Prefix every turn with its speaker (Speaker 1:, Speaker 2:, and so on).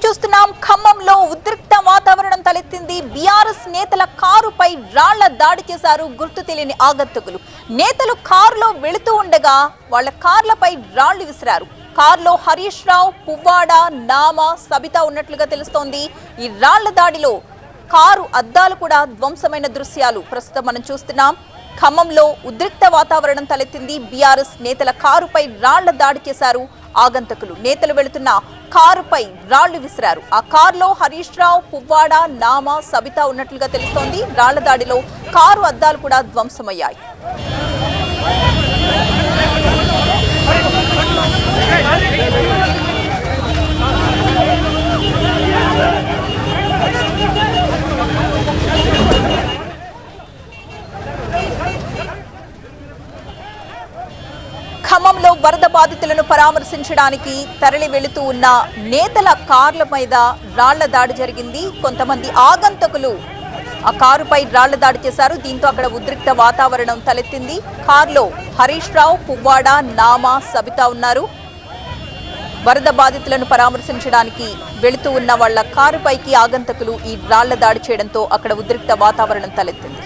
Speaker 1: చూస్తున్నాం ఖమ్మంలో ఉద్రిక్త వాతావరణం తలెత్తింది. బీఆర్ఎస్ నేతల కారుపై రాళ్ల దాడి చేశారు గుర్తు తెలియని ఆగంతకులు. నేతలు కారులో వెళుతూ ఉండగా వాళ్ళ కార్లపై రాళ్లు విసిరారు. కారులో హరీష్ రావు, పువ్వాడ, నామ, సబిత ఉన్నట్లుగా తెలుస్తోంది. ఈ రాళ్ల దాడిలో కారు అద్దాలు కూడా ధ్వంసమైన దృశ్యాలు ప్రస్తుతం మనం చూస్తున్నాం. ఖమ్మంలో ఉద్రిక్త వాతావరణం తలెత్తింది. బీఆర్ఎస్ నేతల కారుపై రాళ్ల దాడి చేశారు ఆగంతకులు. నేతలు వెళుతున్న కారుపై రాళ్లు విసిరారు. ఆ కారులో హరీష్ రావు, పువ్వాడ, నామ, సబిత ఉన్నట్లుగా తెలుస్తోంది. రాళ్ల దాడిలో కారు అద్దాలు కూడా ధ్వంసమయ్యాయి. ఖమ్మంలో వరద బాధితులను పరామర్శించడానికి తరలి వెళుతూ ఉన్న నేతల కార్ల మీద రాళ్ల దాడి జరిగింది. కొంతమంది ఆగంతకులు ఆ కారుపై రాళ్ల దాడి చేశారు. దీంతో అక్కడ ఉద్రిక్త వాతావరణం తలెత్తింది. కారులో హరీష్ రావు, పువ్వాడ, నామ, సబిత ఉన్నారు. వరద బాధితులను పరామర్శించడానికి వెళుతూ ఉన్న వాళ్ల కారుపైకి ఆగంతకులు ఈ రాళ్ల దాడి చేయడంతో అక్కడ ఉద్రిక్త వాతావరణం తలెత్తింది.